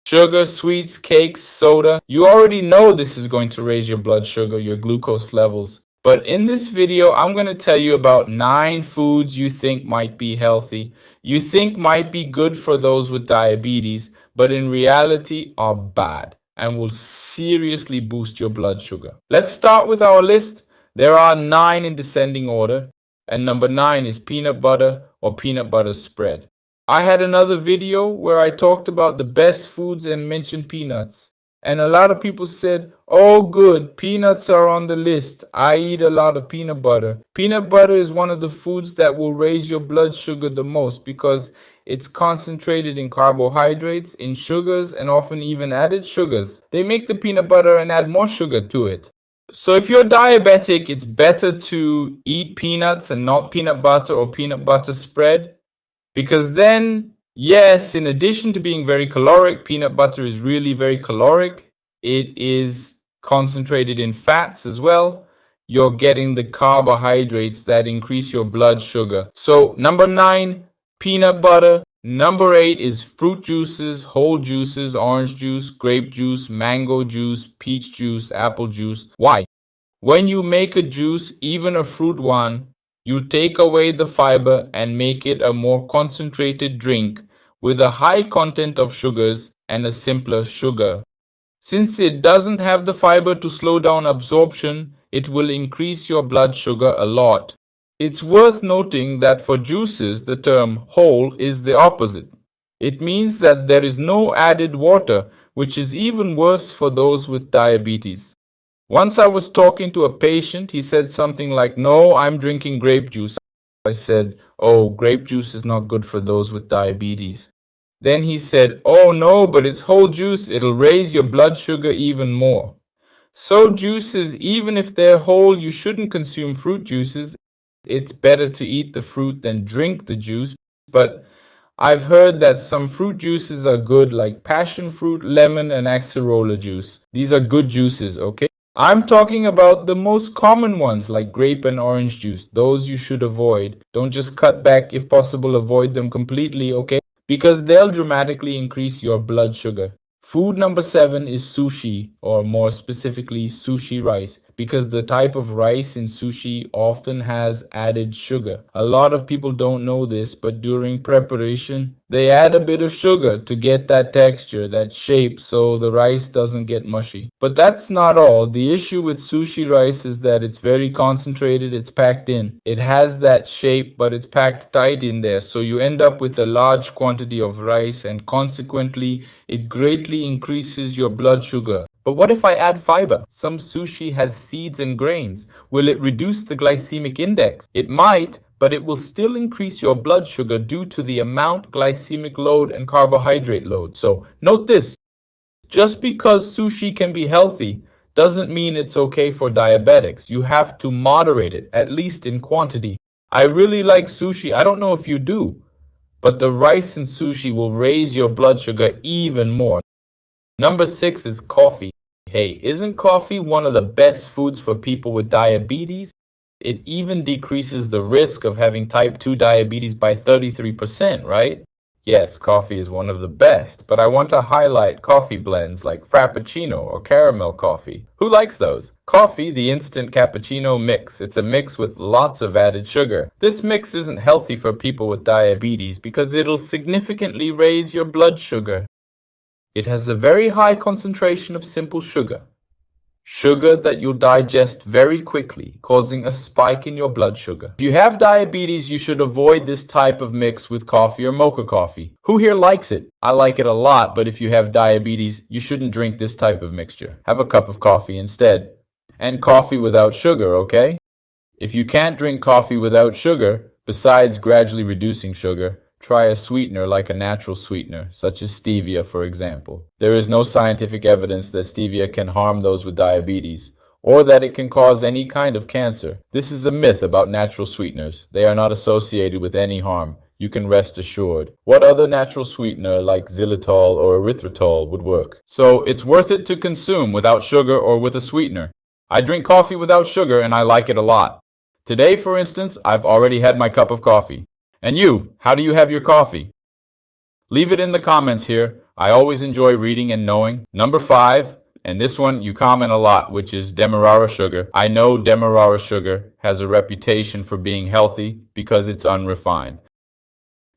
Sugar, sweets, cakes, soda. You already know this is going to raise your blood sugar, your glucose levels. But in this video, I'm going to tell you about 9 foods you think might be healthy, you think might be good for those with diabetes, but in reality are bad and will seriously boost your blood sugar. Let's start with our list. There are 9 in descending order, and number 9 is peanut butter or peanut butter spread. I had another video where I talked about the best foods and mentioned peanuts. And a lot of people said, oh good, peanuts are on the list. I eat a lot of peanut butter. Peanut butter is one of the foods that will raise your blood sugar the most because it's concentrated in carbohydrates, in sugars, and often even added sugars. They make the peanut butter and add more sugar to it. So if you're diabetic, it's better to eat peanuts and not peanut butter or peanut butter spread. Because then, yes, in addition to being very caloric, peanut butter is really very caloric. It is concentrated in fats as well. You're getting the carbohydrates that increase your blood sugar. So number 9, peanut butter. Number 8 is fruit juices, whole juices, orange juice, grape juice, mango juice, peach juice, apple juice. Why? When you make a juice, even a fruit one, you take away the fiber and make it a more concentrated drink with a high content of sugars and a simpler sugar. Since it doesn't have the fiber to slow down absorption, it will increase your blood sugar a lot. It's worth noting that for juices, the term whole is the opposite. It means that there is no added water, which is even worse for those with diabetes. Once I was talking to a patient, he said something like, no, I'm drinking grape juice. I said, oh, grape juice is not good for those with diabetes. Then he said, oh no, but it's whole juice. It'll raise your blood sugar even more. So juices, even if they're whole, you shouldn't consume fruit juices. It's better to eat the fruit than drink the juice. But I've heard that some fruit juices are good, like passion fruit, lemon, and acerola juice. These are good juices, okay? I'm talking about the most common ones like grape and orange juice. Those you should avoid. Don't just cut back. If possible, avoid them completely, okay? Because they'll dramatically increase your blood sugar. Food number 7 is sushi, or more specifically sushi rice, because the type of rice in sushi often has added sugar. A lot of people don't know this, but during preparation, they add a bit of sugar to get that texture, that shape, so the rice doesn't get mushy. But that's not all. The issue with sushi rice is that it's very concentrated, it's packed in. It has that shape, but it's packed tight in there, so you end up with a large quantity of rice, and consequently, it greatly increases your blood sugar. But what if I add fiber? Some sushi has seeds and grains. Will it reduce the glycemic index? It might, but it will still increase your blood sugar due to the amount, glycemic load, and carbohydrate load. So note this, just because sushi can be healthy doesn't mean it's okay for diabetics. You have to moderate it, at least in quantity. I really like sushi. I don't know if you do, but the rice in sushi will raise your blood sugar even more. Number 6 is coffee. Hey, isn't coffee one of the best foods for people with diabetes? It even decreases the risk of having type 2 diabetes by 33%, right? Yes, coffee is one of the best, but I want to highlight coffee blends like Frappuccino or caramel coffee. Who likes those? Coffee, the instant cappuccino mix. It's a mix with lots of added sugar. This mix isn't healthy for people with diabetes because it'll significantly raise your blood sugar. It has a very high concentration of simple sugar. Sugar that you'll digest very quickly, causing a spike in your blood sugar. If you have diabetes, you should avoid this type of mix with coffee or mocha coffee. Who here likes it? I like it a lot, but if you have diabetes, you shouldn't drink this type of mixture. Have a cup of coffee instead. And coffee without sugar, okay? If you can't drink coffee without sugar, besides gradually reducing sugar, try a sweetener like a natural sweetener, such as stevia, for example. There is no scientific evidence that stevia can harm those with diabetes, or that it can cause any kind of cancer. This is a myth about natural sweeteners. They are not associated with any harm. You can rest assured. What other natural sweetener like xylitol or erythritol would work? So it's worth it to consume without sugar or with a sweetener. I drink coffee without sugar and I like it a lot. Today, for instance, I've already had my cup of coffee. And you, how do you have your coffee? Leave it in the comments here. I always enjoy reading and knowing. Number 5, and this one you comment a lot, which is Demerara sugar. I know Demerara sugar has a reputation for being healthy because it's unrefined.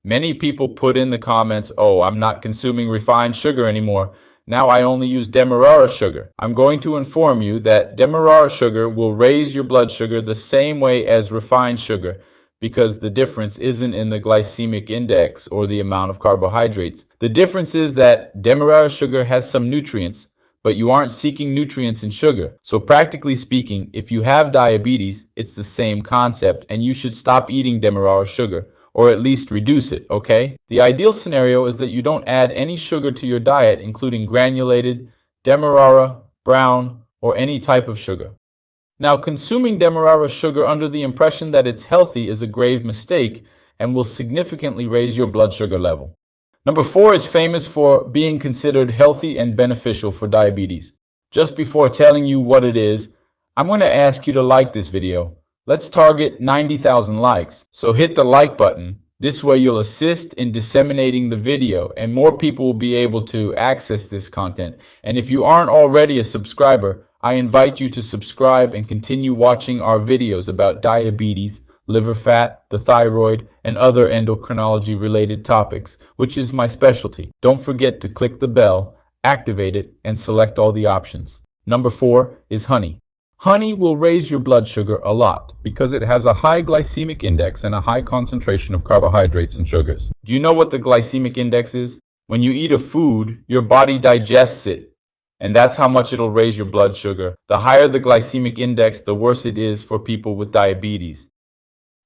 Many people put in the comments, oh, I'm not consuming refined sugar anymore. Now I only use Demerara sugar. I'm going to inform you that Demerara sugar will raise your blood sugar the same way as refined sugar because the difference isn't in the glycemic index or the amount of carbohydrates. The difference is that Demerara sugar has some nutrients, but you aren't seeking nutrients in sugar. So practically speaking, if you have diabetes, it's the same concept and you should stop eating Demerara sugar, or at least reduce it, okay? The ideal scenario is that you don't add any sugar to your diet, including granulated, Demerara, brown, or any type of sugar. Now, consuming Demerara sugar under the impression that it's healthy is a grave mistake and will significantly raise your blood sugar level. Number 4 is famous for being considered healthy and beneficial for diabetes. Just before telling you what it is, I'm going to ask you to like this video. Let's target 90,000 likes, so hit the like button. This way you'll assist in disseminating the video and more people will be able to access this content. And if you aren't already a subscriber, I invite you to subscribe and continue watching our videos about diabetes, liver fat, the thyroid, and other endocrinology related topics, which is my specialty. Don't forget to click the bell, activate it, and select all the options. Number 4 is honey. Honey will raise your blood sugar a lot because it has a high glycemic index and a high concentration of carbohydrates and sugars. Do you know what the glycemic index is? When you eat a food, your body digests it, and that's how much it'll raise your blood sugar. The higher the glycemic index, the worse it is for people with diabetes.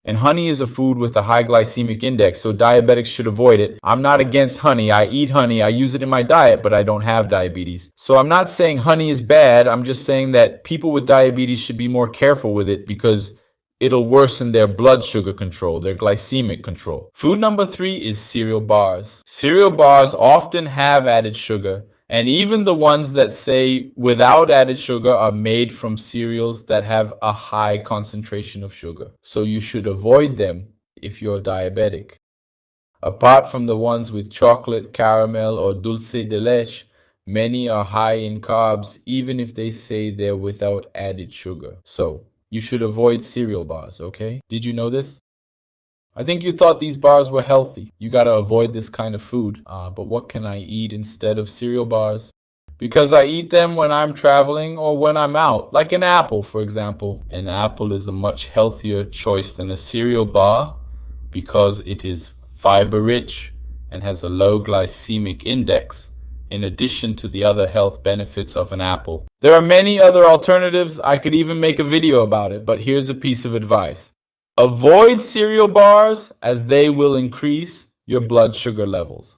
And honey is a food with a high glycemic index, so diabetics should avoid it. I'm not against honey. I eat honey. I use it in my diet, but I don't have diabetes. So I'm not saying honey is bad. I'm just saying that people with diabetes should be more careful with it because it'll worsen their blood sugar control, their glycemic control. Food number 3 is cereal bars. Cereal bars often have added sugar. And even the ones that say without added sugar are made from cereals that have a high concentration of sugar. So you should avoid them if you're diabetic. Apart from the ones with chocolate, caramel, or dulce de leche, many are high in carbs even if they say they're without added sugar. So you should avoid cereal bars, okay? Did you know this? I think you thought these bars were healthy. You gotta avoid this kind of food. But what can I eat instead of cereal bars? Because I eat them when I'm traveling or when I'm out. Like an apple, for example. An apple is a much healthier choice than a cereal bar because it is fiber rich and has a low glycemic index, in addition to the other health benefits of an apple. There are many other alternatives. I could even make a video about it, but here's a piece of advice. Avoid cereal bars as they will increase your blood sugar levels.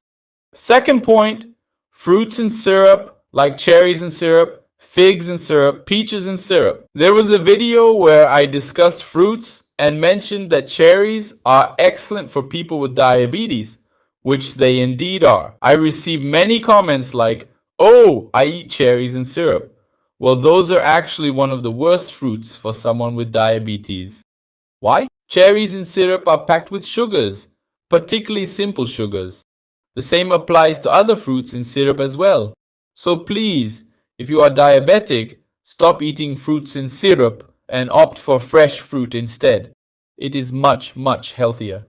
Second point, fruits and syrup like cherries and syrup, figs and syrup, peaches and syrup. There was a video where I discussed fruits and mentioned that cherries are excellent for people with diabetes, which they indeed are. I received many comments like, oh, I eat cherries and syrup. Well, those are actually one of the worst fruits for someone with diabetes. Why? Cherries in syrup are packed with sugars, particularly simple sugars. The same applies to other fruits in syrup as well. So please, if you are diabetic, stop eating fruits in syrup and opt for fresh fruit instead. It is much, much healthier.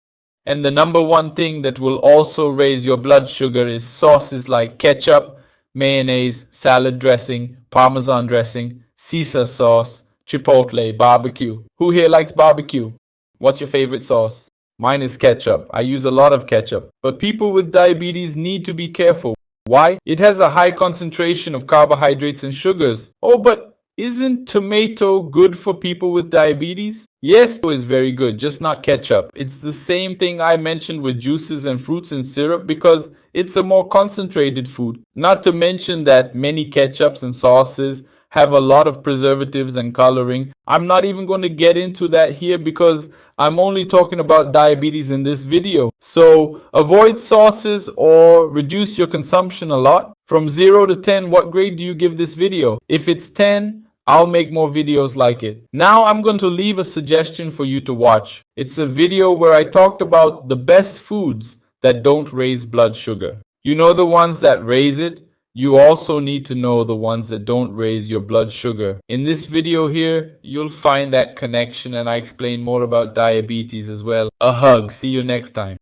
And the number one thing that will also raise your blood sugar is sauces like ketchup, mayonnaise, salad dressing, Parmesan dressing, Caesar sauce, Chipotle, barbecue. Who here likes barbecue? What's your favorite sauce? Mine is ketchup. I use a lot of ketchup. But people with diabetes need to be careful. Why? It has a high concentration of carbohydrates and sugars. Oh, but isn't tomato good for people with diabetes? Yes, it is very good, just not ketchup. It's the same thing I mentioned with juices and fruits and syrup because it's a more concentrated food. Not to mention that many ketchups and sauces have a lot of preservatives and coloring. I'm not even going to get into that here because I'm only talking about diabetes in this video. So avoid sauces or reduce your consumption a lot. From 0 to 10, what grade do you give this video? If it's 10, I'll make more videos like it. Now I'm going to leave a suggestion for you to watch. It's a video where I talked about the best foods that don't raise blood sugar. You know the ones that raise it? You also need to know the ones that don't raise your blood sugar. In this video here, you'll find that connection, and I explain more about diabetes as well. A hug. See you next time.